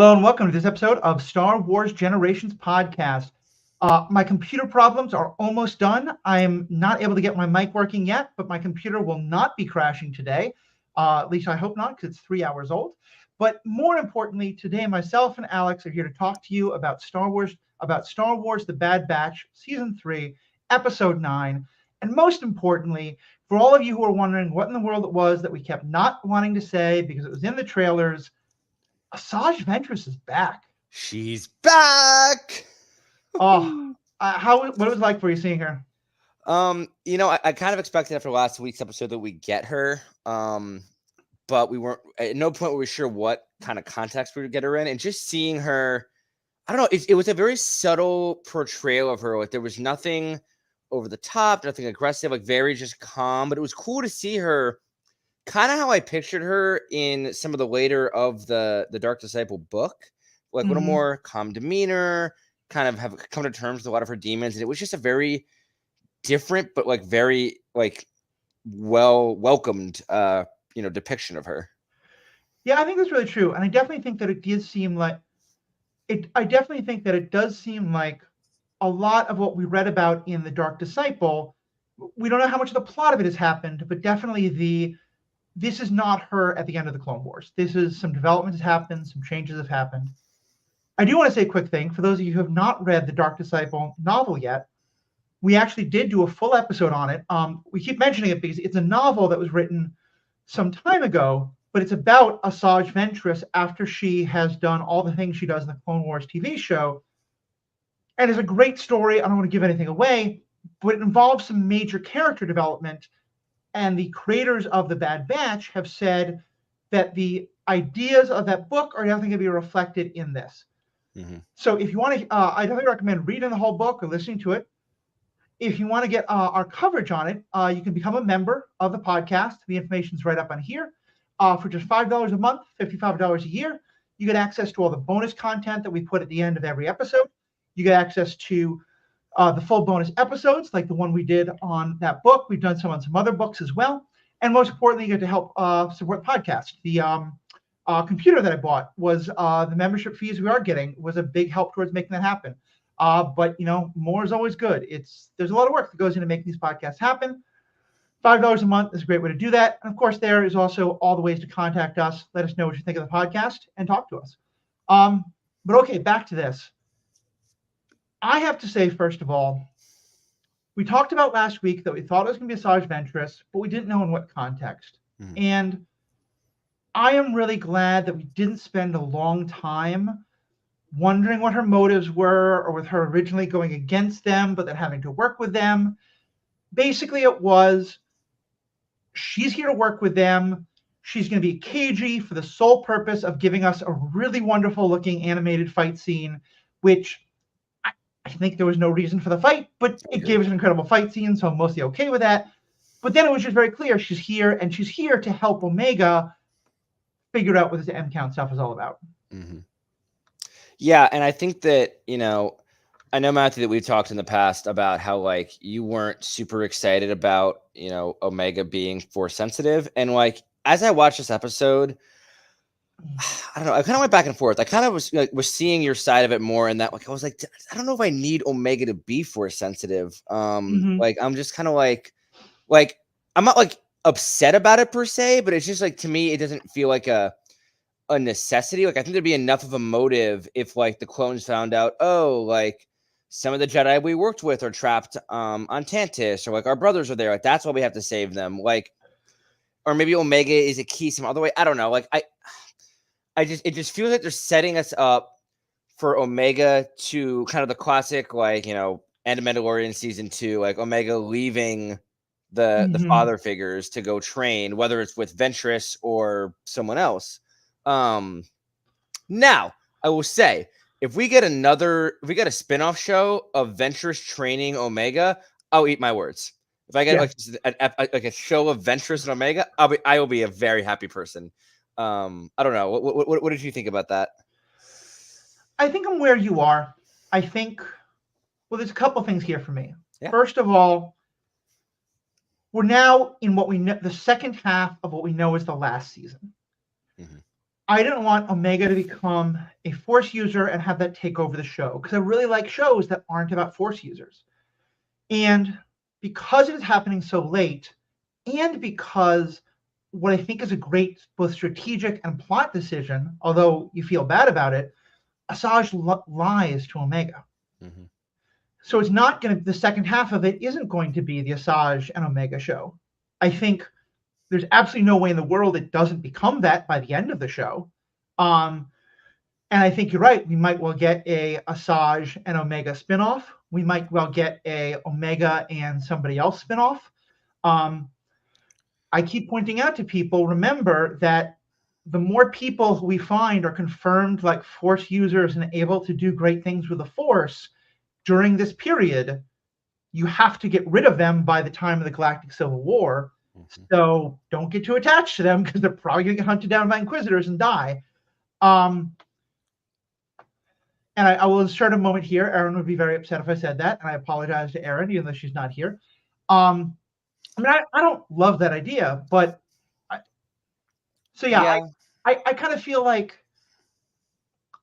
Hello and welcome to this episode of Star Wars Generations podcast. My computer problems are almost done. I'm not able to get my mic working yet, but my computer will not be crashing today. At least I hope not, because it's 3 hours old. But more importantly, today myself and Alex are here to talk to you about Star Wars, The Bad Batch, Season 3, Episode 9, and most importantly, for all of you who are wondering what in the world it was that we kept not wanting to say because it was in the trailers, Asajj Ventress is back. She's back. Oh, what was it like for you seeing her? I kind of expected after last week's episode that we get her. But we weren't at no point were we sure what kind of context we would get her in. And just seeing her, I don't know, it was a very subtle portrayal of her. Like there was nothing over the top, nothing aggressive, like very just calm. But it was cool to see her kind of how I pictured her in some of the later of the Dark Disciple book, like a little more calm demeanor, kind of have come to terms with a lot of her demons. And it was just a very different, but like very like welcomed, depiction of her. Yeah, I think that's really true. And I definitely think that it does seem like a lot of what we read about in the Dark Disciple, we don't know how much of the plot of it has happened, but definitely this is not her at the end of the Clone Wars. This is some development has happened, some changes have happened. I do want to say a quick thing. For those of you who have not read the Dark Disciple novel yet, we actually did do a full episode on it. We keep mentioning it because it's a novel that was written some time ago, but it's about Asajj Ventress after she has done all the things she does in the Clone Wars TV show. And it's a great story. I don't want to give anything away, but it involves some major character development. And the creators of The Bad Batch have said that the ideas of that book are definitely going to be reflected in this. Mm-hmm. So if you want to, I definitely recommend reading the whole book or listening to it. If you want to get our coverage on it, you can become a member of the podcast. The information is right up on here. For just $5 a month, $55 a year, you get access to all the bonus content that we put at the end of every episode. You get access to the full bonus episodes, like the one we did on that book. We've done some on some other books as well. And most importantly, you get to help support the podcast. The computer that I bought was the membership fees we are getting was a big help towards making that happen. But more is always good. There's a lot of work that goes into making these podcasts happen. $5 a month is a great way to do that. And of course, there is also all the ways to contact us. Let us know what you think of the podcast and talk to us. But okay, back to this. I have to say, first of all, we talked about last week that we thought it was going to be Asajj Ventress, but we didn't know in what context. Mm-hmm. And I am really glad that we didn't spend a long time wondering what her motives were, or with her originally going against them, but then having to work with them. Basically, it was, she's here to work with them. She's going to be cagey for the sole purpose of giving us a really wonderful looking animated fight scene, which I think there was no reason for the fight, but it gave us an incredible fight scene, so I'm mostly okay with that. But then it was just very clear she's here, and she's here to help Omega figure out what this M count stuff is all about. Mm-hmm. Yeah, and I think that, I know, Matthew, that we've talked in the past about how, like, you weren't super excited about, Omega being Force sensitive. And, like, as I watched this episode, I don't know, I kind of went back and forth. I kind of was seeing your side of it more, and that, like, I was like, I don't know if I need Omega to be Force sensitive. Like, I'm just kind of like, I'm not, like, upset about it per se, but it's just, like, to me, it doesn't feel like a necessity. Like, I think there'd be enough of a motive if, like, the clones found out, oh, like, some of the Jedi we worked with are trapped on Tantis, or like our brothers are there. Like, that's why we have to save them. Like, or maybe Omega is a key some other way. I don't know. Like, it just feels like they're setting us up for Omega to kind of the classic, like, end of Mandalorian season 2, like Omega leaving the father figures to go train, whether it's with Ventress or someone else. Now I will say, if we get a spinoff show of Ventress training Omega, I'll eat my words. If I get like a show of Ventress and Omega, I will be a very happy person. I don't know. What did you think about that? I think I'm where you are. I think, well, there's a couple things here for me. Yeah. First of all, we're now in what we know, the second half of what we know is the last season. Mm-hmm. I didn't want Omega to become a Force user and have that take over the show, because I really like shows that aren't about Force users. And because it is happening so late, and because what I think is a great both strategic and plot decision, although you feel bad about it, Asajj lies to Omega. Mm-hmm. So it's not going to, the second half of it isn't going to be the Asajj and Omega show. I think there's absolutely no way in the world it doesn't become that by the end of the show. And I think you're right. We might well get a Asajj and Omega spinoff. We might well get a Omega and somebody else spinoff. I keep pointing out to people, remember that the more people who we find are confirmed like Force users and able to do great things with the Force during this period, you have to get rid of them by the time of the Galactic Civil War. Mm-hmm. So don't get too attached to them, because they're probably going to get hunted down by Inquisitors and die. And I will insert a moment here. Erin would be very upset if I said that, and I apologize to Erin, even though she's not here. I mean, I don't love that idea, but I kind of feel like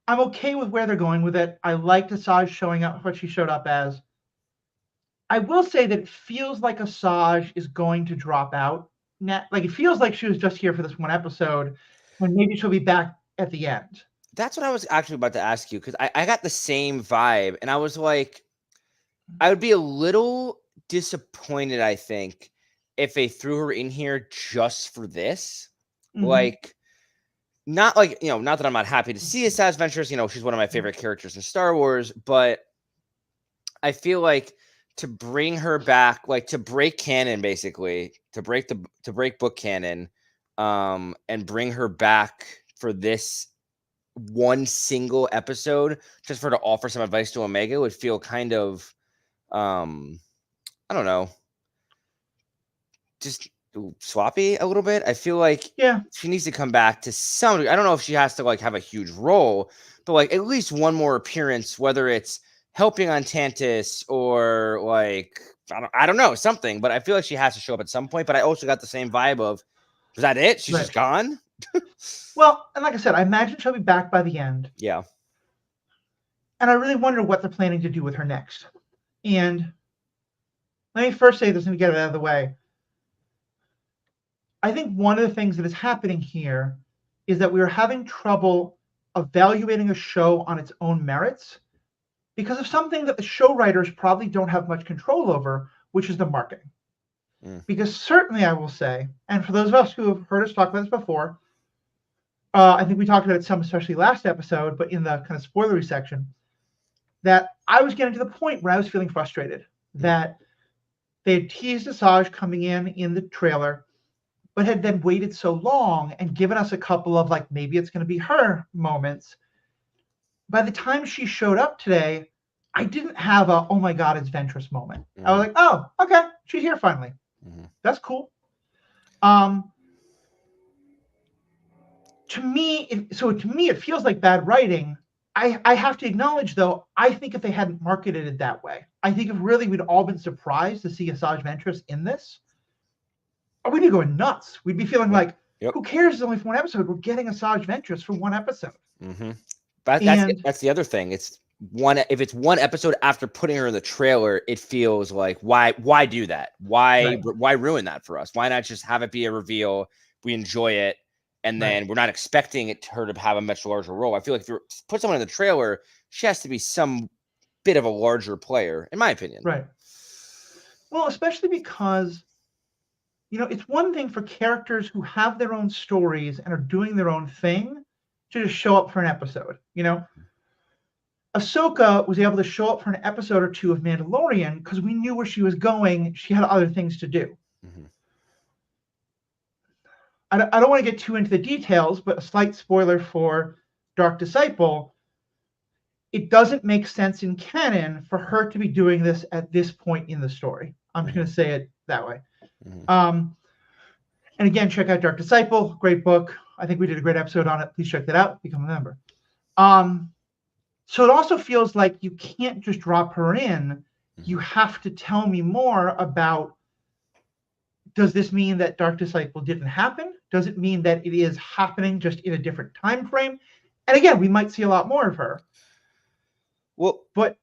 I'm okay with where they're going with it. I liked Asajj showing up, what she showed up as. I will say that it feels like Asajj is going to drop out. Like, it feels like she was just here for this one episode, and maybe she'll be back at the end. That's what I was actually about to ask you, because I got the same vibe, and I was like, I would be a little disappointed, I think, if they threw her in here just for this. Mm-hmm. Like, not like, not that I'm not happy to see Asajj Ventress, she's one of my favorite characters in Star Wars, but I feel like to bring her back, like to break canon, basically, to break book canon, and bring her back for this one single episode, just for her to offer some advice to Omega, would feel kind of, I don't know, just sloppy a little bit. I feel like she needs to come back to some degree. I don't know if she has to like have a huge role, but like at least one more appearance, whether it's helping on Tantis or like I don't know, something. But I feel like she has to show up at some point. But I also got the same vibe of, was that it? She's just gone. Well, and like I said, I imagine she'll be back by the end. Yeah. And I really wonder what they're planning to do with her next. And let me first say this and get it out of the way. I think one of the things that is happening here is that we're having trouble evaluating a show on its own merits because of something that the show writers probably don't have much control over, which is the marketing. Because certainly I will say, and for those of us who have heard us talk about this before, I think we talked about it some, especially last episode, but in the kind of spoilery section, that I was getting to the point where I was feeling frustrated that they had teased Asajj coming in the trailer, but had then waited so long and given us a couple of like, maybe it's going to be her moments. By the time she showed up today, I didn't have a, oh my God, it's Ventress moment. I was like, oh, okay, she's here finally. That's cool. To me, it feels like bad writing. I have to acknowledge, though, I think if they hadn't marketed it that way, I think if really we'd all been surprised to see Asajj Ventress in this, we'd be going nuts. We'd be feeling like, who cares? It's only for one episode. We're getting Asajj Ventress for one episode. But that's the other thing. It's if it's one episode after putting her in the trailer, it feels like why do that? Why ruin that for us? Why not just have it be a reveal? We enjoy it, and then we're not expecting her to have a much larger role. I feel like if you put someone in the trailer, she has to be some bit of a larger player, in my opinion. Right. Well, especially because, it's one thing for characters who have their own stories and are doing their own thing to just show up for an episode. Ahsoka was able to show up for an episode or two of Mandalorian because we knew where she was going. She had other things to do. I don't want to get too into the details, but a slight spoiler for Dark Disciple, it doesn't make sense in canon for her to be doing this at this point in the story. I'm just going to say it that way. And again, check out Dark Disciple, great book. I think we did a great episode on it. Please check that out. Become a member. So it also feels like you can't just drop her in. You have to tell me more about Does this mean that Dark Disciple didn't happen? Does it mean that it is happening just in a different time frame? And again, we might see a lot more of her. Well, but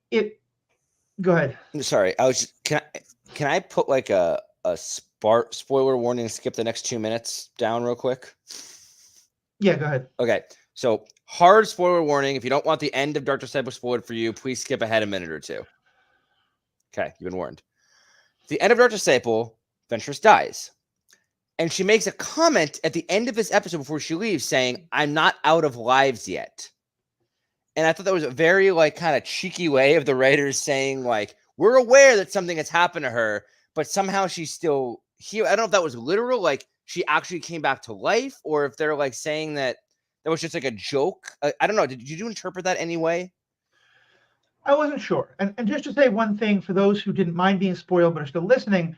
go ahead. Sorry, can I put like a spoiler warning, skip the next 2 minutes down real quick? Yeah, go ahead. Okay, so hard spoiler warning. If you don't want the end of Dark Disciple spoiled for you, please skip ahead a minute or two. Okay, you've been warned. The end of Dark Disciple, Ventress dies. And she makes a comment at the end of this episode before she leaves saying, "I'm not out of lives yet." And I thought that was a very like kind of cheeky way of the writers saying like, we're aware that something has happened to her, but somehow she's still here. I don't know if that was literal, like she actually came back to life, or if they're like saying that was just like a joke. I don't know. Did you interpret that anyway? I wasn't sure. And just to say one thing for those who didn't mind being spoiled but are still listening,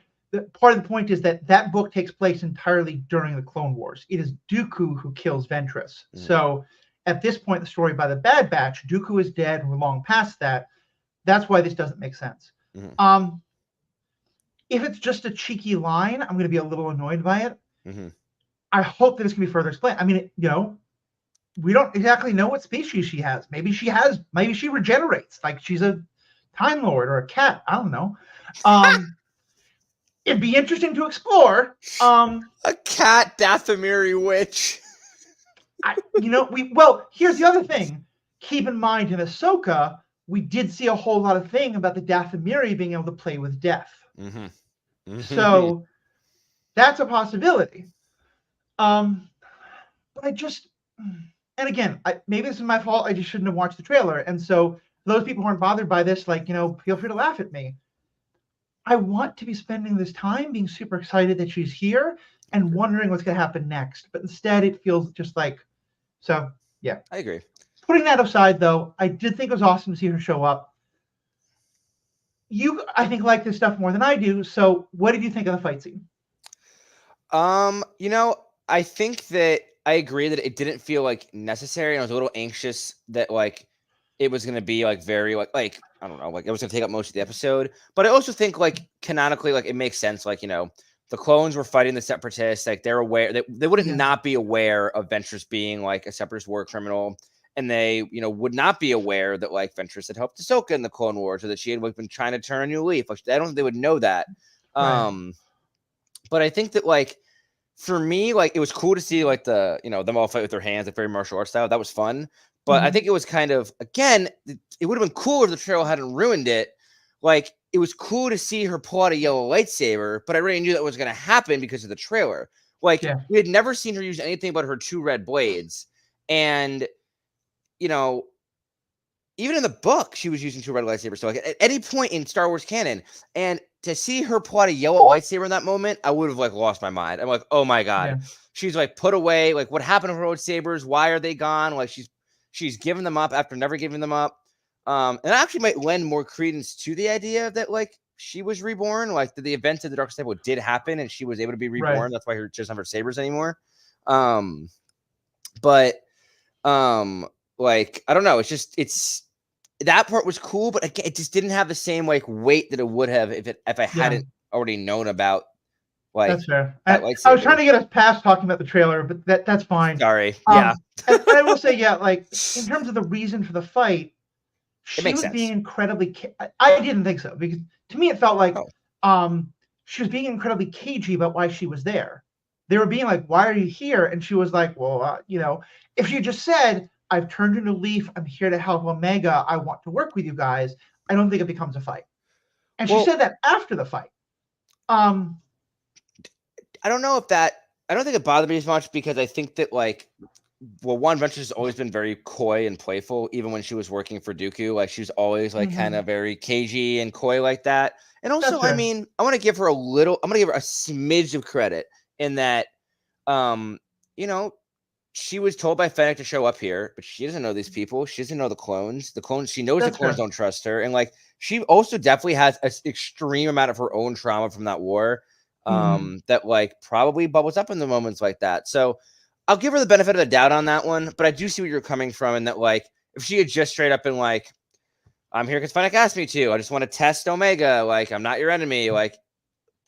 part of the point is that book takes place entirely during the Clone Wars. It is Dooku who kills Ventress. So at this point in the story, by the Bad Batch, Dooku is dead, and we're long past that. That's why this doesn't make sense. If it's just a cheeky line, I'm going to be a little annoyed by it. I hope that it's going to be further explained. I mean, we don't exactly know what species she has. Maybe she regenerates, like she's a Time Lord or a cat. I don't know. It'd be interesting to explore. A cat Dathomiri witch. Here's the other thing. Keep in mind, in Ahsoka, we did see a whole lot of thing about the Dathomiri being able to play with death. So that's a possibility. But and again, maybe this is my fault. I just shouldn't have watched the trailer. And so those people who aren't bothered by this, feel free to laugh at me. I want to be spending this time being super excited that she's here and wondering what's going to happen next. But instead, it feels just like, so, yeah. I agree. Putting that aside, though, I did think it was awesome to see her show up. You, I think, like this stuff more than I do. So what did you think of the fight scene? I think that I agree that it didn't feel like necessary. And I was a little anxious that like it was going to be like very like I don't know, like it was going to take up most of the episode. But I also think like canonically, like it makes sense. Like, the clones were fighting the Separatists. Like they're aware that they wouldn't not be aware of Ventress being like a Separatist war criminal. And they, would not be aware that like Ventress had helped Ahsoka in the Clone Wars, or that she had like been trying to turn a new leaf. Like, I don't think they would know that. Right. But I think that like for me, like it was cool to see like the them all fight with their hands, like very martial arts style. That was fun. But I think it was kind of, again, it would have been cooler if the trailer hadn't ruined it. Like it was cool to see her pull out a yellow lightsaber, but I already knew that was going to happen because of the trailer. Like we had never seen her use anything but her 2 red blades, and even in the book, she was using 2 red lightsabers. So like at any point in Star Wars canon, and to see her pull out a yellow lightsaber in that moment, I would have like lost my mind. I'm like, oh my God. Yeah. She's like put away. Like what happened to her old sabers? Why are they gone? Like she's given them up after never giving them up. And I actually might lend more credence to the idea that like she was reborn, like the events of the Dark Disciple did happen and she was able to be reborn. Right. That's why she doesn't have her sabers anymore. Like, I don't know. It's that part was cool, but again, it just didn't have the same like weight that it would have if I hadn't already known about. Like, that's fair. I was trying to get us past talking about the trailer, but that's fine. Sorry. Yeah. And I will say, like in terms of the reason for the fight, she was being incredibly. I didn't think so, because to me it felt like she was being incredibly cagey about why she was there. They were being like, "Why are you here?" And she was like, "Well, if she just said, I've turned into Leaf. I'm here to help Omega. I want to work with you guys," I don't think it becomes a fight. And she said that after the fight. I don't know if that. I don't think it bothered me as much, because I think that like, one, Ventress has always been very coy and playful, even when she was working for Dooku. Like she was always like kind of very cagey and coy like that. And also, I mean, I want to give her I'm going to give her a smidge of credit in that, she was told by Fennec to show up here, but she doesn't know these people. She doesn't know the clones. She knows the clones don't trust her. And like, she also definitely has an extreme amount of her own trauma from that war, that like probably bubbles up in the moments like that. So I'll give her the benefit of the doubt on that one, but I do see where you're coming from, and that like, if she had just straight up been like, I'm here because Fennec asked me to, I just want to test Omega, like I'm not your enemy, like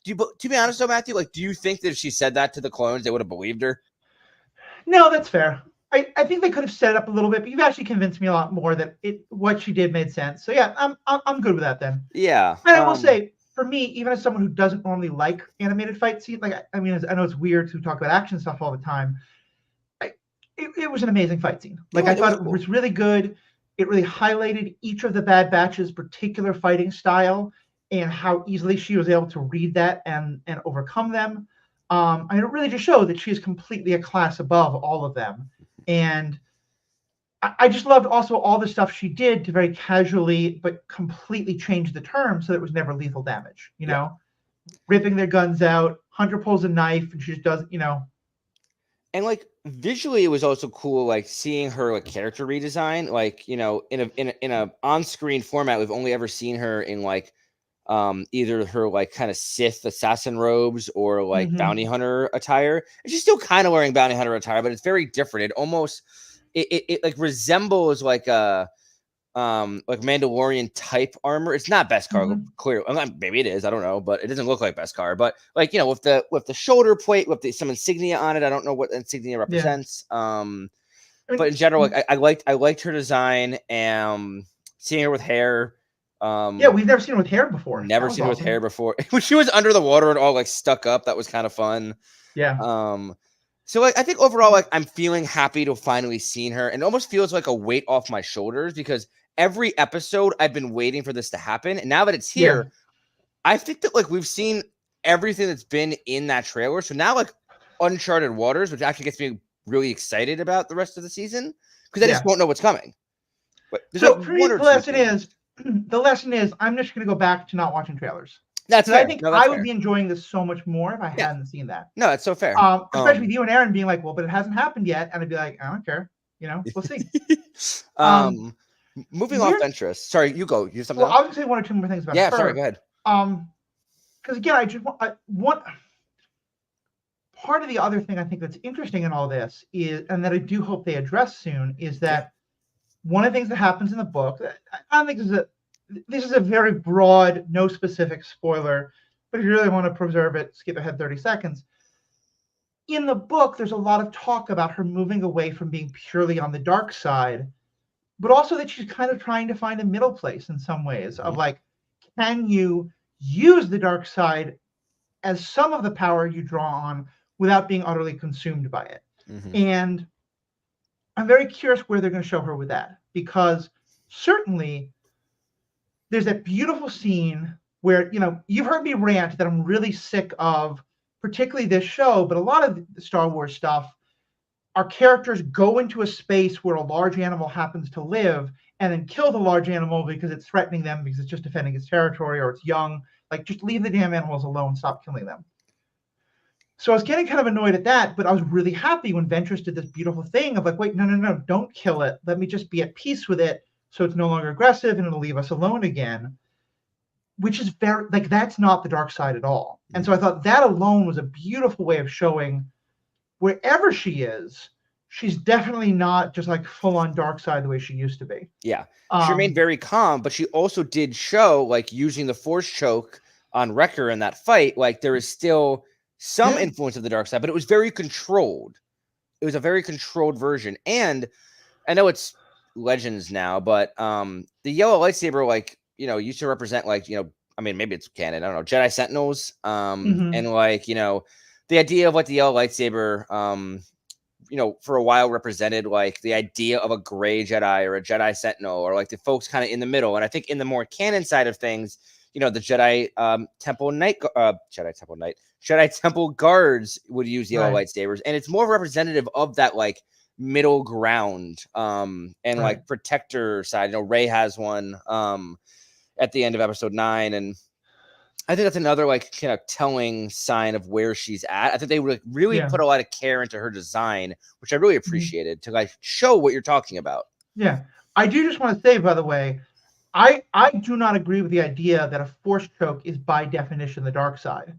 to be honest though, Matthew, like, do you think that if she said that to the clones, they would have believed her? No, that's fair. I think they could have set it up a little bit, but you've actually convinced me a lot more that what she did made sense. So yeah, I'm good with that then. Yeah. And I will say, for me, even as someone who doesn't normally like animated fight scenes, like I mean, I know it's weird to talk about action stuff all the time. It was an amazing fight scene. Like I thought it was really good. It really highlighted each of the Bad Batch's particular fighting style and how easily she was able to read that and overcome them. I mean, it really just showed that she is completely a class above all of them. And I just loved also all the stuff she did to very casually but completely change the term so that it was never lethal damage. You know, ripping their guns out. Hunter pulls a knife and she just does, you know. And like visually, it was also cool, like seeing her like character redesign. Like, you know, in a on-screen format, we've only ever seen her in like either her like kind of Sith assassin robes or like bounty hunter attire. And she's still kind of wearing bounty hunter attire, but it's very different. It almost it like resembles like a like Mandalorian type armor. It's not Beskar, clearly. Maybe it is, I don't know, but it doesn't look like Beskar. But like, you know, with the shoulder plate, with some insignia on it. I don't know what insignia represents. But in general, like I liked her design and seeing her with hair. Yeah, we've never seen her with hair before. Never seen her with hair before. When she was under the water and all like stuck up, that was kind of fun. Yeah. So like I think overall, like I'm feeling happy to finally seen her, and it almost feels like a weight off my shoulders because every episode I've been waiting for this to happen, and now that it's here, I think that like we've seen everything that's been in that trailer. So now like uncharted waters, which actually gets me really excited about the rest of the season because I just won't know what's coming. But so like for me, the lesson is I'm just going to go back to not watching trailers. That's fair. I think I would be enjoying this so much more if I hadn't seen that. No, it's so fair. Especially with you and Aaron being like, well, but it hasn't happened yet. And I'd be like, I don't care. You know, we'll see. Moving off Ventress. Sorry, you go. You have something else? I was going to say one or two more things about her. Yeah, sorry, go ahead. Because again, I just want part of the other thing I think that's interesting in all this is, and that I do hope they address soon, is that one of the things that happens in the book, I don't think this is a very broad, no specific spoiler, but if you really want to preserve it, skip ahead 30 seconds. In the book, there's a lot of talk about her moving away from being purely on the dark side, but also that she's kind of trying to find a middle place in some ways of like, can you use the dark side as some of the power you draw on without being utterly consumed by it? And I'm very curious where they're going to show her with that, because certainly there's that beautiful scene where, you know, you've heard me rant that I'm really sick of, particularly this show, but a lot of the Star Wars stuff, our characters go into a space where a large animal happens to live and then kill the large animal because it's threatening them, because it's just defending its territory or it's young. Like, just leave the damn animals alone, stop killing them. So I was getting kind of annoyed at that, but I was really happy when Ventress did this beautiful thing of like, wait, no, don't kill it. Let me just be at peace with it so it's no longer aggressive and it'll leave us alone again, which is very, like, that's not the dark side at all. And so I thought that alone was a beautiful way of showing wherever she is, she's definitely not just like full on dark side the way she used to be. Yeah. She remained very calm, but she also did show, like, using the force choke on Wrecker in that fight, like there is still some influence of the dark side, but it was very controlled. It was a very controlled version. And I know it's Legends now, but the yellow lightsaber, like, you know, used to represent, like, you know, I mean, maybe it's canon, I don't know, Jedi Sentinels. And like, you know, the idea of like the yellow lightsaber, you know, for a while represented like the idea of a gray Jedi or a Jedi Sentinel, or like the folks kind of in the middle. And I think in the more canon side of things, you know, the Jedi Temple guards would use yellow lightsabers, and it's more representative of that like middle ground and like protector side. You know, Rey has one at the end of episode 9, and I think that's another like kind of telling sign of where she's at. I think they really put a lot of care into her design, which I really appreciated, to like show what you're talking about. Yeah, I do just want to say, by the way, I do not agree with the idea that a force choke is by definition the dark side.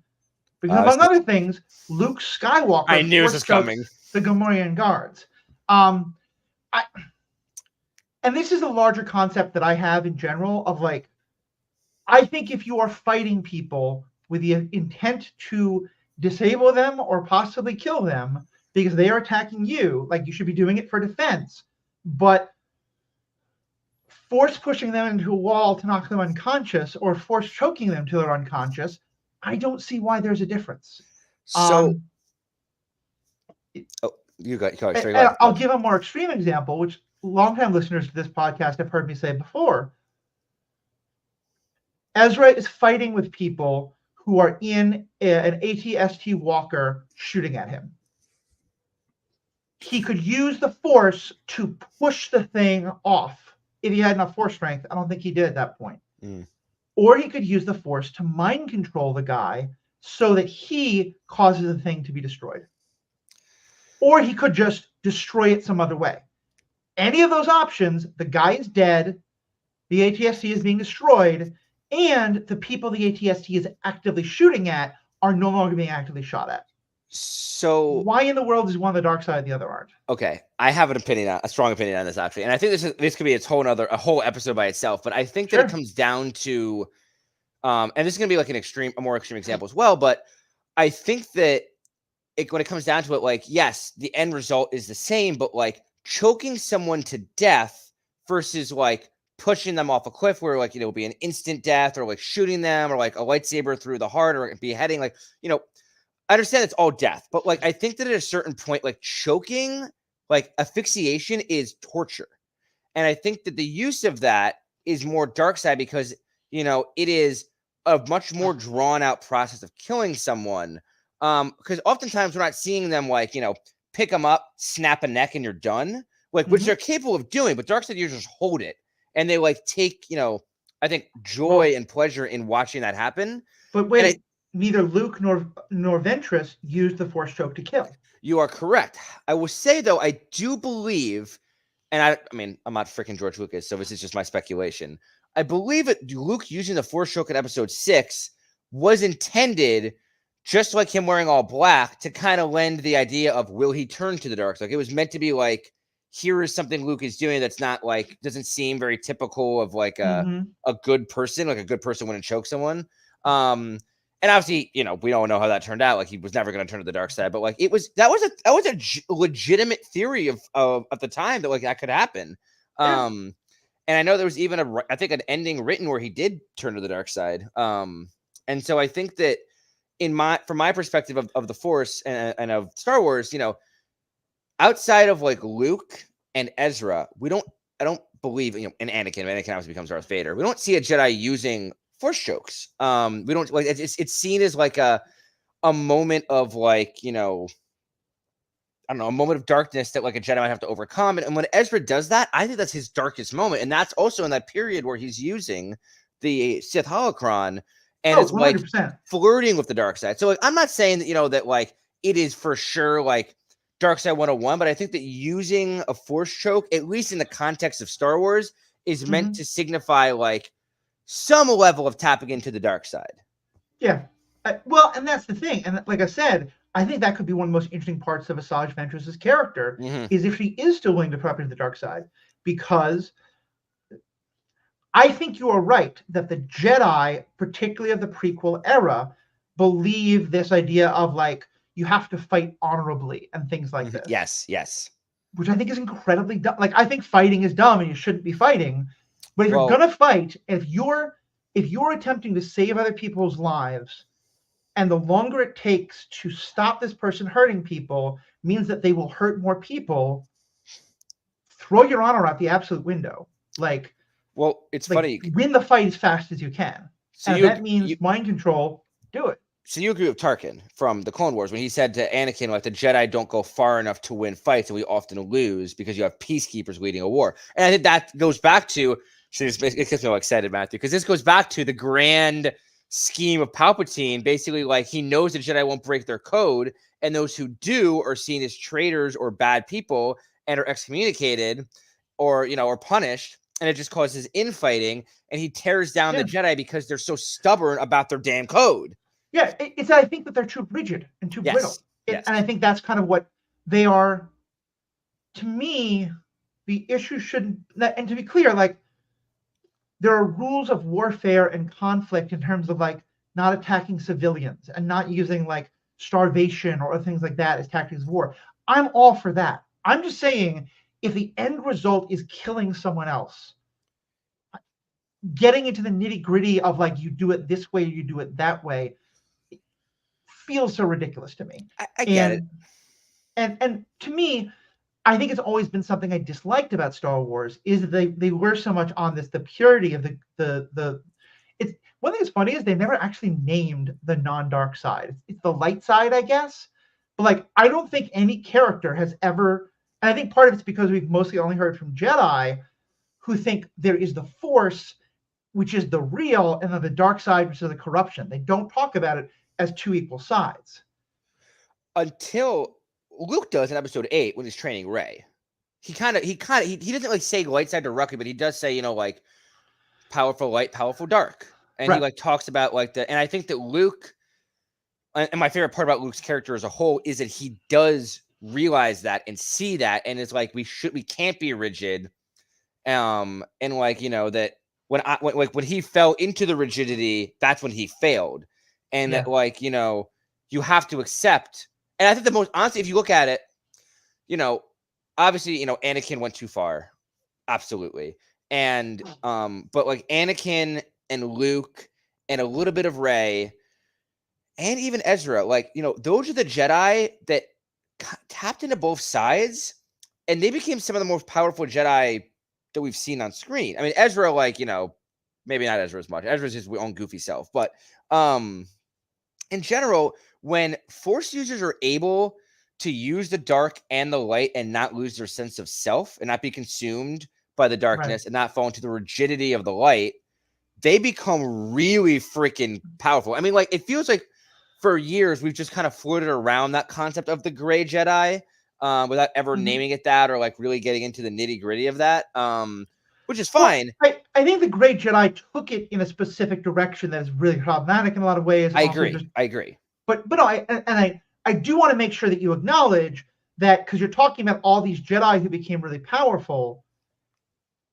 Because among other things, Luke Skywalker, I knew this was coming, the Gamorrean guards. And this is a larger concept that I have in general of like, I think if you are fighting people, with the intent to disable them or possibly kill them because they are attacking you. Like, you should be doing it for defense, but force pushing them into a wall to knock them unconscious or force choking them till they're unconscious, I don't see why there's a difference. So, you go. I'll give a more extreme example, which longtime listeners to this podcast have heard me say before. Ezra is fighting with people who are in an AT-ST walker shooting at him. He could use the force to push the thing off if he had enough force strength. I don't think he did at that point. Or he could use the force to mind control the guy so that he causes the thing to be destroyed. Or he could just destroy it some other way. Any of those options, the guy is dead, the AT-ST is being destroyed, and the people the AT-ST is actively shooting at are no longer being actively shot at. So why in the world is one the dark side, the other aren't? Okay, I have a strong opinion on this actually, and I think this could be a whole episode by itself. But I think that it comes down to, and this is going to be like a more extreme example as well. But I think that when it comes down to it, like, yes, the end result is the same, but like choking someone to death versus like pushing them off a cliff where like, it'll be an instant death, or like shooting them, or like a lightsaber through the heart, or beheading, like, I understand it's all death, but like, I think that at a certain point, like choking, like asphyxiation is torture. And I think that the use of that is more dark side because, it is a much more drawn out process of killing someone. Because oftentimes we're not seeing them like, pick them up, snap a neck and you're done, like, which they're capable of doing, but dark side users hold it. And they like take, I think joy and pleasure in watching that happen. But wait, neither Luke nor Ventress used the force choke to kill. You are correct. I will say though, I do believe, and I mean, I'm not freaking George Lucas, so this is just my speculation. I believe that Luke using the force choke in episode 6 was intended, just like him wearing all black, to kind of lend the idea of, will he turn to the dark side? Like, it was meant to be like, here is something Luke is doing that's not like, doesn't seem very typical of like a good person. Like a good person wouldn't choke someone. And obviously, we don't know how that turned out. Like, he was never going to turn to the dark side, but like, that was a legitimate theory of at the time that like that could happen. Yeah. And I know there was even an ending written where he did turn to the dark side. And so I think that from my perspective of the Force and of Star Wars, outside of like Luke and Ezra, I don't believe, and Anakin obviously becomes Darth Vader. We don't see a Jedi using force chokes. We don't like it's seen as like a moment of like, I don't know, a moment of darkness that like a Jedi might have to overcome. And when Ezra does that, I think that's his darkest moment. And that's also in that period where he's using the Sith holocron and it's like 100%. flirting with the dark side. So like, I'm not saying that, that like it is for sure like dark side 101, but I think that using a force choke, at least in the context of Star Wars, is meant to signify like some level of tapping into the dark side. Yeah. Well, and that's the thing. And like I said, I think that could be one of the most interesting parts of Asajj Ventress's character, is if she is still willing to tap into the dark side. Because I think you are right that the Jedi, particularly of the prequel era, believe this idea of like, you have to fight honorably and things like this. Yes. Which I think is incredibly dumb. Like, I think fighting is dumb and you shouldn't be fighting. But if you're gonna fight, if you're attempting to save other people's lives, and the longer it takes to stop this person hurting people means that they will hurt more people, throw your honor out the absolute window. Like, it's funny. Win the fight as fast as you can. So and if that means mind control, do it. So you agree with Tarkin from the Clone Wars when he said to Anakin, like, the Jedi don't go far enough to win fights, and we often lose because you have peacekeepers leading a war. And I think that goes back to, it gets me all excited, Matthew, because this goes back to the grand scheme of Palpatine. Basically, like, he knows the Jedi won't break their code, and those who do are seen as traitors or bad people and are excommunicated or punished, and it just causes infighting, and he tears down the Jedi because they're so stubborn about their damn code. Yeah, I think that they're too rigid and too brittle. And I think that's kind of what they are. To me, the issue shouldn't, and to be clear, like, there are rules of warfare and conflict in terms of like not attacking civilians, and not using like starvation or things like that as tactics of war. I'm all for that. I'm just saying, if the end result is killing someone else, getting into the nitty gritty of like you do it this way, you do it that way, feels so ridiculous to me. I get it. And to me, I think it's always been something I disliked about Star Wars is that they were so much on this, the purity of the it's one thing that's funny is they never actually named the non-dark side. It's the light side, I guess. But like I don't think any character has ever, and I think part of it's because we've mostly only heard from Jedi who think there is the Force, which is the real, and then the dark side, which is the corruption. They don't talk about it as two equal sides. Until Luke does in episode 8 when he's training Rey. He doesn't like say light side directly, but he does say, like powerful light, powerful dark. And Right. he like talks about like and I think that Luke, and my favorite part about Luke's character as a whole is that he does realize that and see that. And it's like, we can't be rigid. And like, that when he fell into the rigidity, that's when he failed. And that like, you have to accept. And I think the most, honestly, if you look at it, obviously, Anakin went too far. Absolutely. And, but like Anakin and Luke and a little bit of Rey and even Ezra, like, those are the Jedi that tapped into both sides and they became some of the most powerful Jedi that we've seen on screen. I mean, Ezra, like, maybe not Ezra as much. Ezra's his own goofy self, but, in general, when Force users are able to use the dark and the light and not lose their sense of self and not be consumed by the darkness and not fall into the rigidity of the light, they become really freaking powerful. I mean, like, it feels like for years we've just kind of floated around that concept of the gray Jedi without ever naming it that or like really getting into the nitty gritty of that, which is fine. Well, I think the gray Jedi took it in a specific direction that is really problematic in a lot of ways. I agree. But no, I do want to make sure that you acknowledge that, because you're talking about all these Jedi who became really powerful.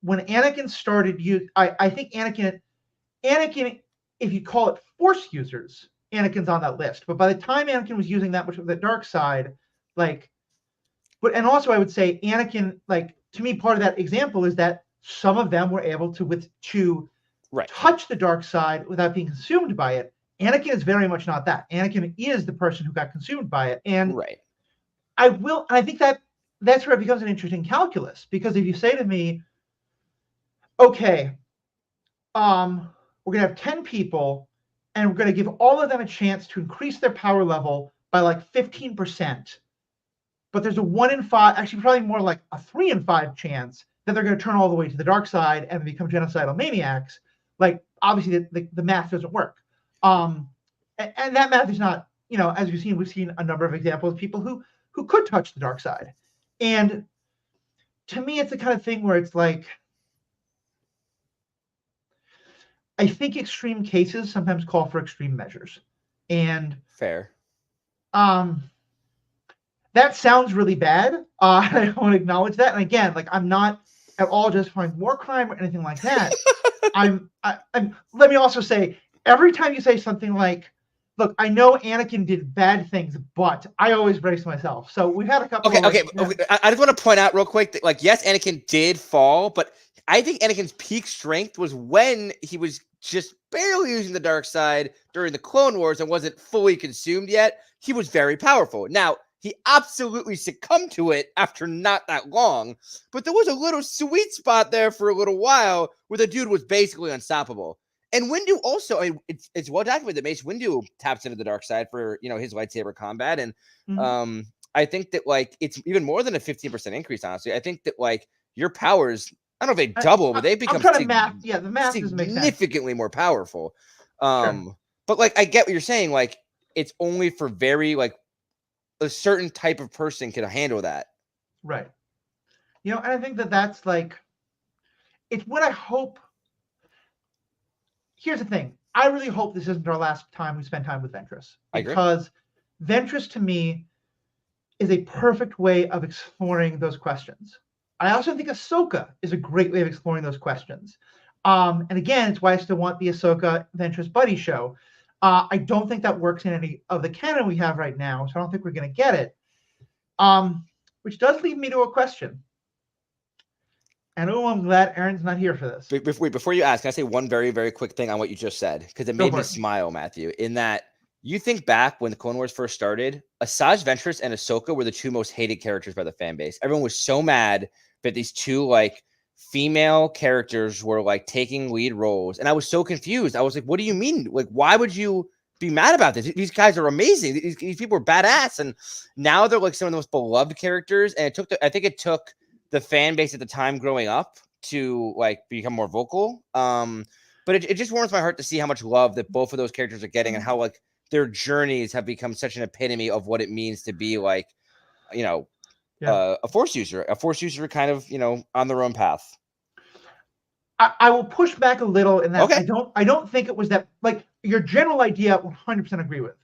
When Anakin started, I think Anakin, if you call it Force users, Anakin's on that list. But by the time Anakin was using that much of the dark side, like, and also I would say Anakin, like, to me, part of that example is that some of them were able to touch the dark side without being consumed by it. Anakin is very much not that. Anakin is the person who got consumed by it. And I think that's where it becomes an interesting calculus, because if you say to me, okay, we're going to have 10 people and we're going to give all of them a chance to increase their power level by like 15%. But there's a 1 in 5, actually probably more like a 3 in 5 chance that they're going to turn all the way to the dark side and become genocidal maniacs. Like, obviously the math doesn't work. And that math is not, as we've seen a number of examples of people who could touch the dark side. And to me, it's the kind of thing where it's like, I think extreme cases sometimes call for extreme measures. And fair. That sounds really bad. I want to acknowledge that. And again, like, I'm not at all justifying war crime or anything like that. Let me also say, every time you say something like, look, I know Anakin did bad things, but I always brace myself. So we've had a couple. Okay. I just want to point out real quick that, like, yes, Anakin did fall, but I think Anakin's peak strength was when he was just barely using the dark side during the Clone Wars and wasn't fully consumed yet. He was very powerful. Now, he absolutely succumbed to it after not that long, but there was a little sweet spot there for a little while where the dude was basically unstoppable. And Windu also, I mean, it's well documented that Mace Windu taps into the dark side for, his lightsaber combat. And I think that, like, it's even more than a 15% increase, honestly. I think that, like, your powers, I don't know if they double, but they become the math doesn't make sense. Significantly more powerful. Sure. But, like, I get what you're saying. Like, it's only for very, like, a certain type of person can handle that. Right. And I think that's like, it's what I hope. Here's the thing. I really hope this isn't our last time we spend time with Ventress. Because Ventress, to me, is a perfect way of exploring those questions. I also think Ahsoka is a great way of exploring those questions. And again, it's why I still want the Ahsoka Ventress buddy show. I don't think that works in any of the canon we have right now, so I don't think we're going to get it. Which does lead me to a question. And I'm glad Aaron's not here for this. Before you ask, can I say one very, very quick thing on what you just said? Because it made me smile, Matthew, in that you think back when the Clone Wars first started, Asajj Ventress and Ahsoka were the two most hated characters by the fan base. Everyone was so mad that these two like female characters were like taking lead roles. And I was so confused. I was like, what do you mean? Like, why would you be mad about this? These guys are amazing. These people are badass. And now they're like some of the most beloved characters. And I think it took the fan base at the time growing up to like become more vocal. But it just warms my heart to see how much love that both of those characters are getting and how like their journeys have become such an epitome of what it means to be like, you know, a force user kind of, you know, on their own path. I will push back a little in that okay. I don't think it was that, like, your general idea 100% agree with.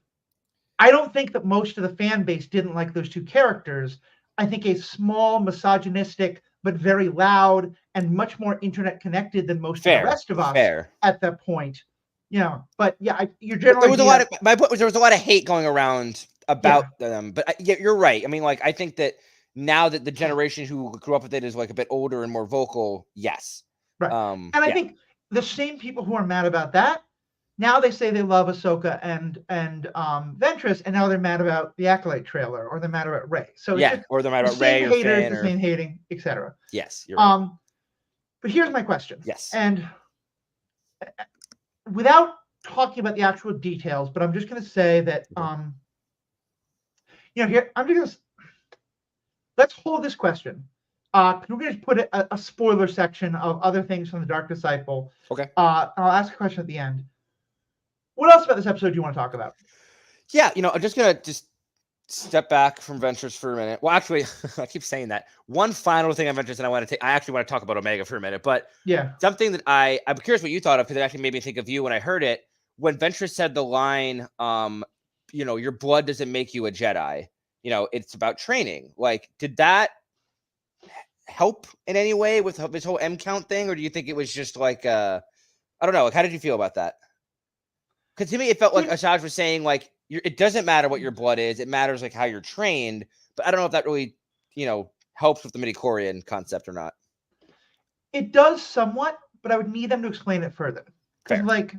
I don't think that most of the fan base didn't like those two characters. I think a small, misogynistic, but very loud and much more internet connected than most of the rest of us at that point. Yeah, but yeah, your general there was idea, my point was there was a lot of hate going around about them, but yeah, you're right. I mean, like, I think that now that the generation who grew up with it is like a bit older and more vocal, yes. Right. And I think the same people who are mad about that, now they say they love Ahsoka and Ventress, and now they're mad about the Acolyte trailer, or they're mad about Rey. So it's just or they're mad about Rey, or haters, the same hating, etc. Yes, you're right. But here's my question. Yes. And without talking about the actual details, but I'm just going to say that, you know, here I'm just let's hold this question. We're going to put a spoiler section of other things from the Dark Disciple. Okay. I'll ask a question at the end. What else about this episode do you want to talk about? Yeah, you know, I'm just going to step back from Ventress for a minute. Well, actually, I keep saying that. One final thing on Ventress, and I actually want to talk about Omega for a minute, but something that I'm curious what you thought of, because it actually made me think of you when I heard it. When Ventress said the line, you know, your blood doesn't make you a Jedi. You know, it's about training. Like, did that help in any way with this whole M count thing, or do you think it was just like I don't know, like, how did you feel about that? Because to me it felt like Asajj was saying like it doesn't matter what your blood is, it matters like how you're trained, but I don't know if that really, you know, helps with the midichlorian concept or not. It does somewhat, but I would need them to explain it further. Because like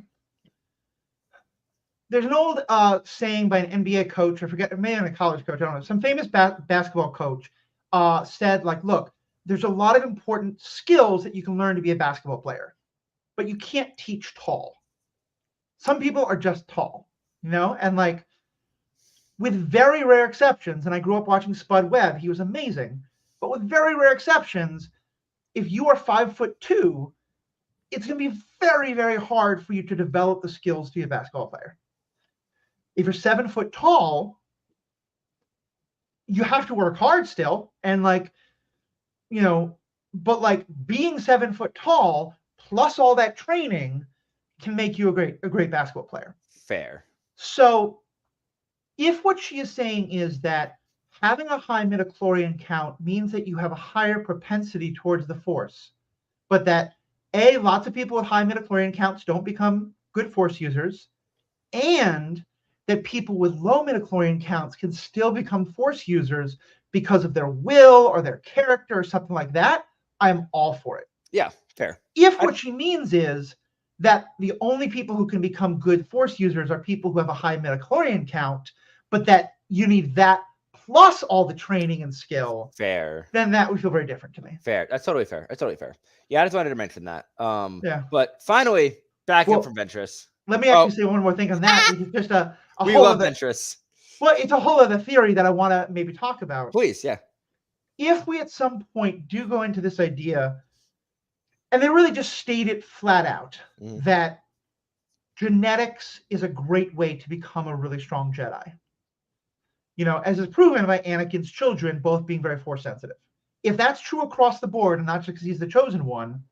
there's an old saying by an NBA coach, I forget, maybe a college coach, I don't know, some famous basketball coach said like, look, there's a lot of important skills that you can learn to be a basketball player, but you can't teach tall. Some people are just tall, you know, and like with very rare exceptions, and I grew up watching Spud Webb, he was amazing, but with very rare exceptions, if you are 5'2", it's going to be very, very hard for you to develop the skills to be a basketball player. If you're 7 foot tall, you have to work hard still, and like, you know, but like being 7 foot tall plus all that training can make you a great basketball player. Fair. So if what she is saying is that having a high midichlorian count means that you have a higher propensity towards the Force, but that lots of people with high midichlorian counts don't become good Force users, and that people with low midichlorian counts can still become Force users because of their will or their character or something like that, I'm all for it. Yeah, fair. If what she means is that the only people who can become good Force users are people who have a high midichlorian count, but that you need that plus all the training and skill, fair, then that would feel very different to me. Fair. That's totally fair. Yeah, I just wanted to mention that. But finally, back up from Ventress. Let me actually say one more thing on that, which is just a we whole love Ventress. Well, it's a whole other theory that I want to maybe talk about. Please, yeah. If we at some point do go into this idea, and they really just state it flat out, that genetics is a great way to become a really strong Jedi. You know, as is proven by Anakin's children both being very Force sensitive. If that's true across the board, and not just because he's the chosen one,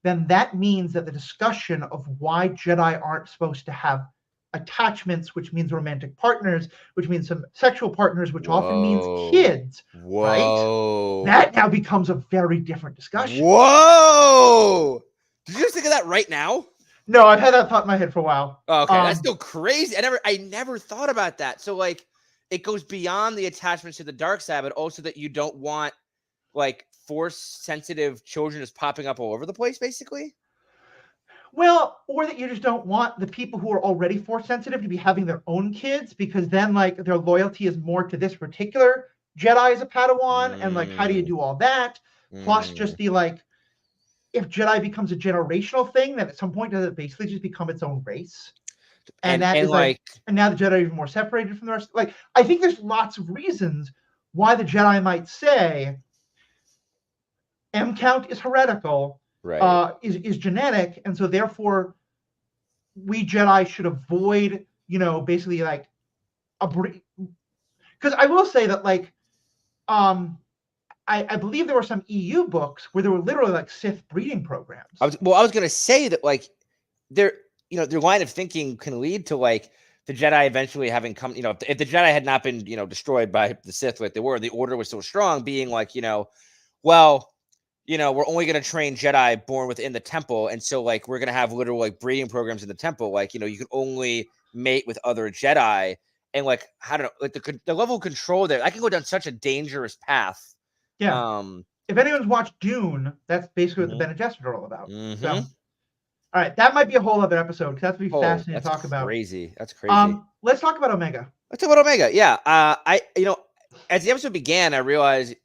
then that means that the discussion of why Jedi aren't supposed to have attachments, which means romantic partners, which means some sexual partners, which often means kids, right? That now becomes a very different discussion. Whoa! Did you just think of that right now? No, I've had that thought in my head for a while. Oh, okay, that's still crazy. I never thought about that. So like, it goes beyond the attachments to the dark side, but also that you don't want like force sensitive children just popping up all over the place, basically. Well, or that you just don't want the people who are already force sensitive to be having their own kids, because then like their loyalty is more to this particular Jedi as a Padawan, and like how do you do all that? Plus, just the like, if Jedi becomes a generational thing, then at some point does it basically just become its own race? And that is like, and now the Jedi are even more separated from the rest. Like, I think there's lots of reasons why the Jedi might say M count is heretical, right? Is genetic, and so therefore we Jedi should avoid, basically like because I will say that like, I believe there were some EU books where there were literally like Sith breeding programs. I was gonna say that like their line of thinking can lead to like the Jedi eventually having come, if the Jedi had not been, destroyed by the Sith like they were, the Order was so strong, being like, well, we're only going to train Jedi born within the temple. And so like, we're going to have literal like breeding programs in the temple. Like, you can only mate with other Jedi. And like, I don't know, like the level of control there, I can go down such a dangerous path. Yeah. If anyone's watched Dune, that's basically what the Bene Gesserit are all about. So, all right, that might be a whole other episode because that's be fascinating to talk about. Crazy. That's crazy. Let's talk about Omega. Let's talk about Omega. Yeah. As the episode began, I realized,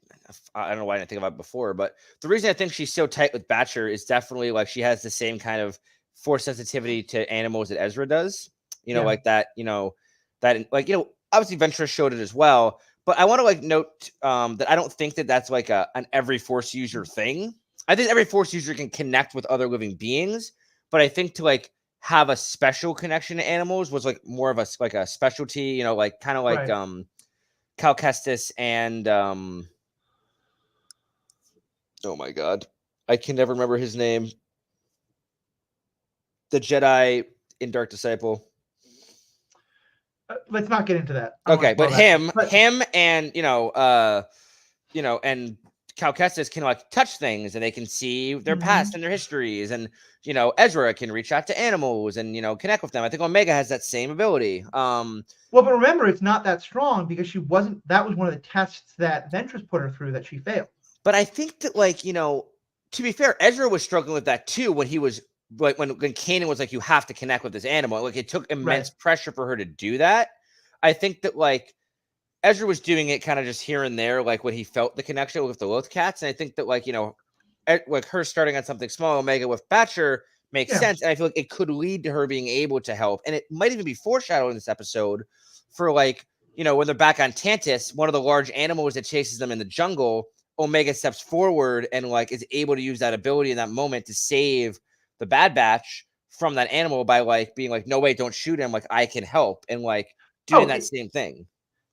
I don't know why I didn't think about it before, but the reason I think she's so tight with Batcher is definitely like she has the same kind of force sensitivity to animals that Ezra does. Like that. That like obviously Ventress showed it as well. But I want to like note that I don't think that that's like an every force user thing. I think every force user can connect with other living beings, but I think to like have a special connection to animals was like more of a like a specialty. Like kind of like Cal Kestis and oh my god, I can never remember his name. The Jedi in Dark Disciple. Let's not get into that. Okay, but him and and Cal Kestis can like touch things and they can see their past and their histories, and Ezra can reach out to animals and connect with them. I think Omega has that same ability. Well, but remember, it's not that strong because she wasn't. That was one of the tests that Ventress put her through that she failed. But I think that like to be fair, Ezra was struggling with that too when he was like when Kanan was like, you have to connect with this animal. Like it took immense pressure for her to do that. I think that like Ezra was doing it kind of just here and there, like when he felt the connection with the Lothcats. And I think that like, like her starting on something small, Omega with Batcher makes sense. And I feel like it could lead to her being able to help. And it might even be foreshadowing this episode for like, when they're back on Tantis, one of the large animals that chases them in the jungle, Omega steps forward and like is able to use that ability in that moment to save the Bad Batch from that animal by like being like, no, wait, don't shoot him. Like I can help. And like doing that same thing.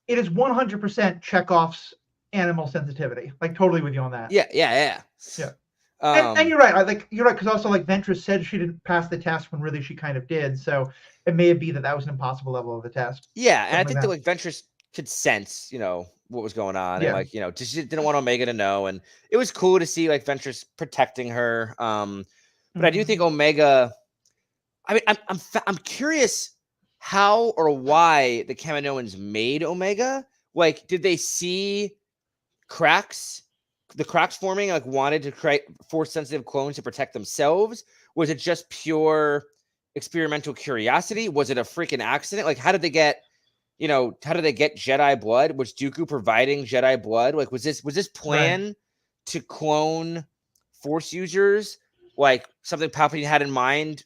It is 100% Chekhov's animal sensitivity. Like totally with you on that. Yeah. And you're right. You're right, because also like Ventress said she didn't pass the test when really she kind of did. So it may be that was an impossible level of the test. Yeah, and I think that like Ventress could sense, what was going on, and like just didn't want Omega to know, and it was cool to see like Ventress protecting her. But I do think Omega. I mean, I'm curious how or why the Kaminoans made Omega. Like, did they see cracks? The cracks forming, like wanted to create force sensitive clones to protect themselves? Was it just pure experimental curiosity? Was it a freaking accident? Like, how did they get Jedi blood? Was Dooku providing Jedi blood? Like, was this plan to clone force users? Like something Palpatine had in mind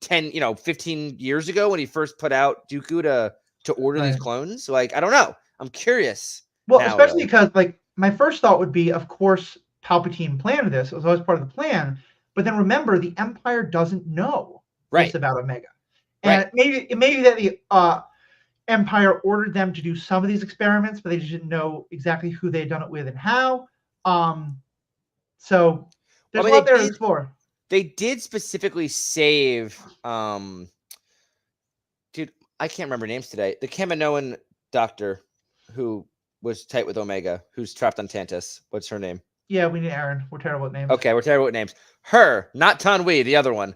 15 years ago when he first put out Dooku to order these clones? Like, I don't know. I'm curious. Well, especially because like my first thought would be, of course, Palpatine planned this. It was always part of the plan. But then remember, the Empire doesn't know this about Omega. And it may be that the Empire ordered them to do some of these experiments, but they just didn't know exactly who they had done it with and how. So there's a lot there to explore. They did specifically save, dude, I can't remember names today. The Kaminoan doctor who was tight with Omega, who's trapped on Tantis. What's her name? Yeah, we need Aaron. We're terrible at names. Okay, we're terrible at names. Her, not Tanwi, the other one.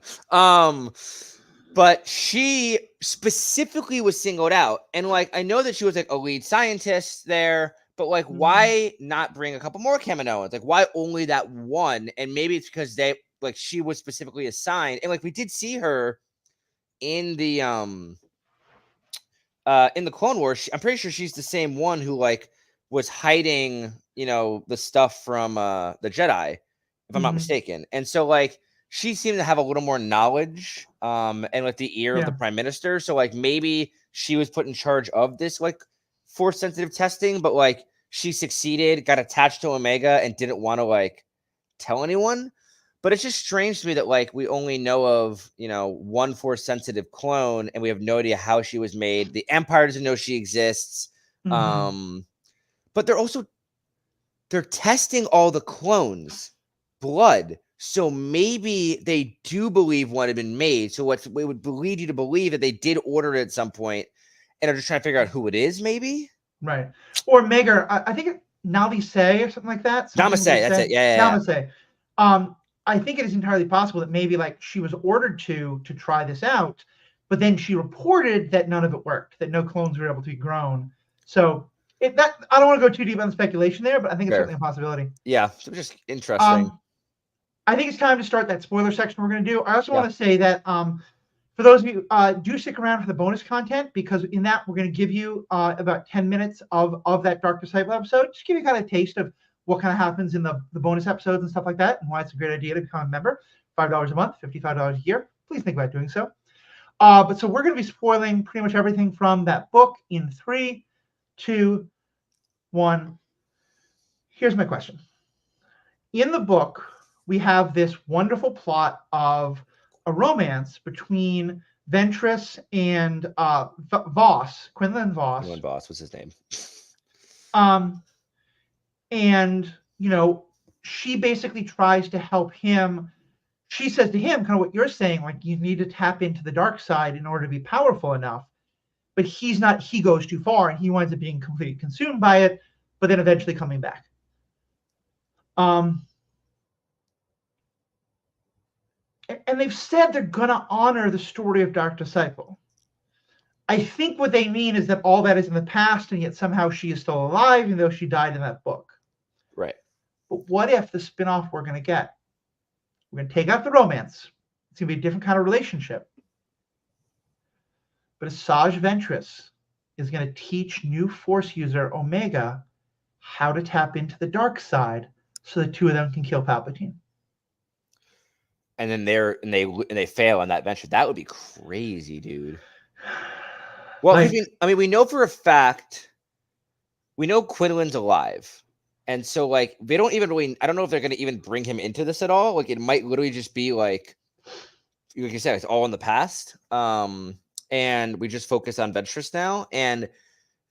But she specifically was singled out. And like, I know that she was like a lead scientist there, but like, why not bring a couple more Kaminoans? Like, why only that one? And maybe it's because she was specifically assigned. And like, we did see her in the Clone Wars. I'm pretty sure she's the same one who like was hiding, the stuff from the Jedi, if I'm not mistaken. And so like, she seemed to have a little more knowledge and like the ear of the Prime Minister. So like, maybe she was put in charge of this like force sensitive testing, but like she succeeded, got attached to Omega, and didn't want to like tell anyone. But it's just strange to me that like we only know of one force sensitive clone, and we have no idea how she was made. The Empire doesn't know she exists. But they're testing all the clones' blood. So maybe they do believe one had been made. So it would lead you to believe that they did order it at some point and are just trying to figure out who it is, maybe? Right. Or Mager, I think Namaste or something like that. Namaste, that's it. Yeah. Namaste. I think it is entirely possible that maybe like she was ordered to try this out, but then she reported that none of it worked, that no clones were able to be grown. So I don't want to go too deep on the speculation there, but I think it's certainly a possibility. Yeah, so just interesting. I think it's time to start that spoiler section we're going to do. I also want to say that for those of you, do stick around for the bonus content, because in that we're going to give you about 10 minutes of that Dark Disciple episode. Just give you kind of a taste of what kind of happens in the bonus episodes and stuff like that, and why it's a great idea to become a member. $5 a month, $55 a year. Please think about doing so. But so we're going to be spoiling pretty much everything from that book in 3, 2, 1. Here's my question. In the book, we have this wonderful plot of a romance between Ventress and Voss, Quinlan Voss. Quinlan Voss was his name. And, she basically tries to help him. She says to him, kind of what you're saying, like, you need to tap into the dark side in order to be powerful enough. But he goes too far, and he winds up being completely consumed by it, but then eventually coming back. And they've said they're going to honor the story of Dark Disciple. I think what they mean is that all that is in the past, and yet somehow she is still alive, even though she died in that book. Right. But what if the spinoff we're going to get? We're going to take out the romance. It's going to be a different kind of relationship. But Asajj Ventress is going to teach new Force user Omega how to tap into the dark side, so the two of them can kill Palpatine. And then they fail on that venture. That would be crazy, dude. Well, we know for a fact, we know Quinlan's alive. And so like, they don't even really, I don't know if they're going to even bring him into this at all. Like, it might literally just be like you said, it's all in the past. And we just focus on Ventress now. And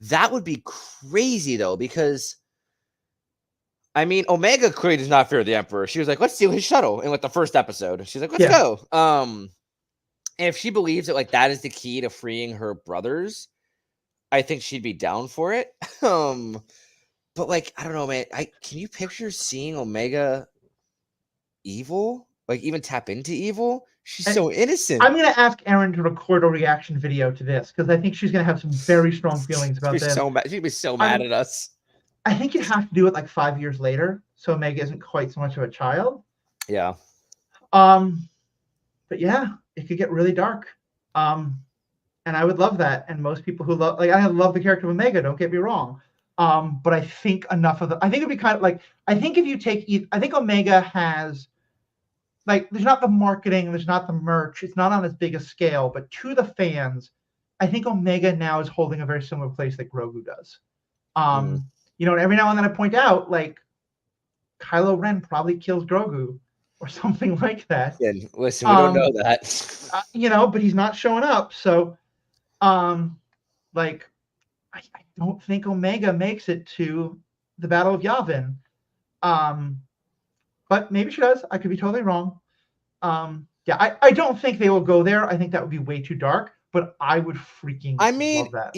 that would be crazy though, because Omega clearly does not fear the Emperor. She was like, let's steal his shuttle in like the first episode. She's like, let's go. And if she believes that like that is the key to freeing her brothers, I think she'd be down for it. But like, I don't know, man. Can you picture seeing Omega evil? Like, even tap into evil? She's so innocent. I'm going to ask Erin to record a reaction video to this, because I think she's going to have some very strong feelings about this. She'd be so mad at us. I think you have to do it like 5 years later, so Omega isn't quite so much of a child. Yeah. But yeah, it could get really dark. And I would love that. And most people who love, like, I love the character of Omega, don't get me wrong. But I think enough of I think it'd be kind of like, I think if you take, I think Omega has, like, there's not the marketing, there's not the merch, it's not on as big a scale, but to the fans, I think Omega now is holding a very similar place that Grogu does. And every now and then I point out, like, Kylo Ren probably kills Grogu or something like that. Yeah, listen, we don't know that. But he's not showing up. So, like, I don't think Omega makes it to the Battle of Yavin. But maybe she does. I could be totally wrong. I don't think they will go there. I think that would be way too dark, but I would freaking love that.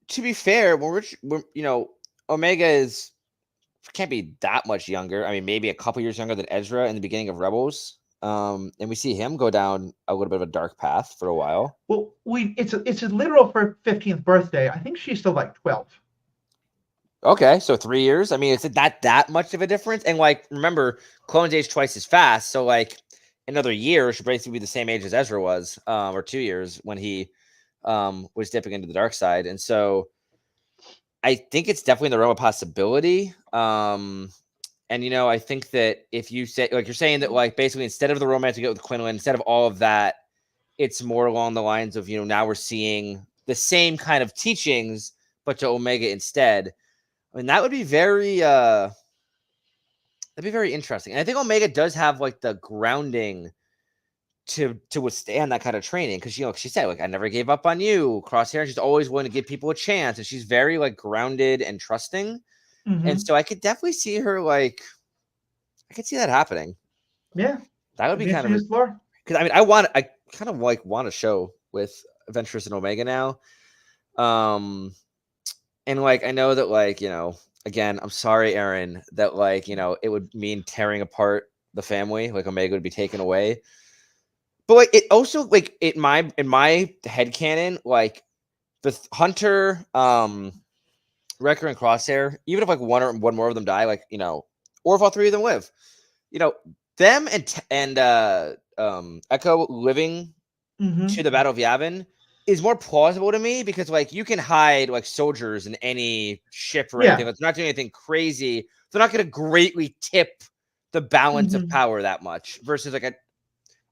To be fair, when we're Omega is can't be that much younger. I mean, maybe a couple years younger than Ezra in the beginning of Rebels. And we see him go down a little bit of a dark path for a while. Well, it's a literal for 15th birthday. I think she's still like 12. Okay, so 3 years. I mean, is it that much of a difference? And like, remember, clones age twice as fast. So like, another year should basically be the same age as Ezra was, or 2 years when he was dipping into the dark side. And so, I think it's definitely in the realm of possibility. And I think that if you say, like, you're saying that, like, basically instead of the romance we get with Quinlan, instead of all of that, it's more along the lines of, now we're seeing the same kind of teachings, but to Omega instead. I mean, that would be that'd be very interesting. And I think Omega does have like the grounding to withstand that kind of training, because she said, like, I never gave up on you, Crosshair. She's always willing to give people a chance, and she's very like grounded and trusting. Mm-hmm. And so I could definitely see her, like, I could see that happening. Yeah, that would be kind of, because I mean, I kind of like want a show with Ventress and Omega now. And like, I know that, like, again, I'm sorry, Aaron, that, like, it would mean tearing apart the family, like Omega would be taken away. But like, it also, like, in my headcanon, like, the Hunter, Wrecker, and Crosshair, even if like one more of them die, like, or if all three of them live, them and Echo living to the Battle of Yavin is more plausible to me, because like, you can hide like soldiers in any ship or anything. It's not doing anything crazy. They're not going to greatly tip the balance of power that much, versus like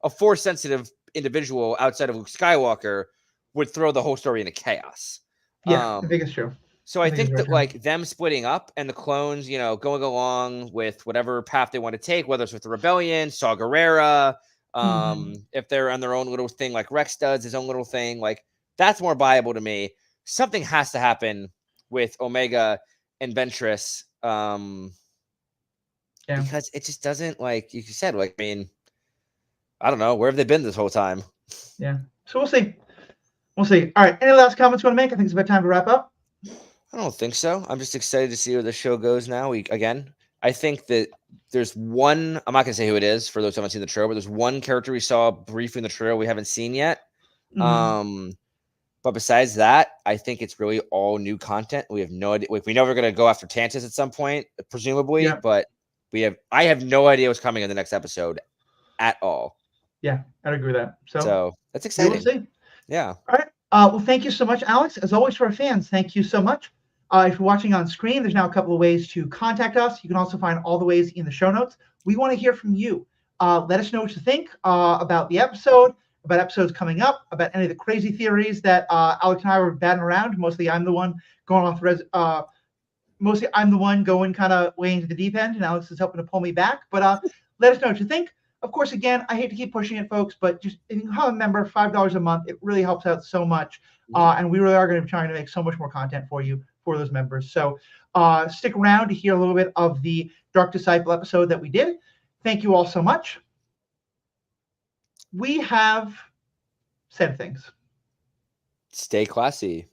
a force sensitive individual outside of Luke Skywalker would throw the whole story into chaos. Yeah, I think it's true. So I think that like them splitting up and the clones, going along with whatever path they want to take, whether it's with the rebellion, Saw Gerrera, if they're on their own little thing, like Rex does his own little thing, like, that's more viable to me. Something has to happen with Omega and Ventress, because it just doesn't, like you said, like, I mean, I don't know, where have they been this whole time? Yeah, so we'll see. All right, any last comments you want to make? I think it's about time to wrap up. I don't think so. I'm just excited to see where the show goes now. I think that there's one, I'm not going to say who it is for those who haven't seen the trailer, but there's one character we saw briefly in the trailer we haven't seen yet. But besides that, I think it's really all new content. We have no idea. We know we're going to go after Tantus at some point, presumably, but I have no idea what's coming in the next episode at all. Yeah, I'd agree with that. So that's exciting. We'll see. Yeah. All right. Well, thank you so much, Alex. As always, for our fans, thank you so much. If you're watching on screen, there's now a couple of ways to contact us. You can also find all the ways in the show notes. We want to hear from you. Let us know what you think about the episode, about episodes coming up, about any of the crazy theories that Alex and I were batting around. Mostly I'm the one going off mostly I'm the one going kind of way into the deep end, and Alex is helping to pull me back. But let us know what you think. Of course, again, I hate to keep pushing it, folks, but just if you become a member, $5 a month, it really helps out so much. And we really are going to be trying to make so much more content for you, for those members. So stick around to hear a little bit of the Dark Disciple episode that we did. Thank you all so much. We have said things. Stay classy.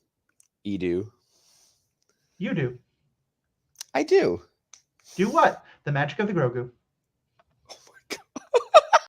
Edu. You do. I do. Do what? The magic of the Grogu.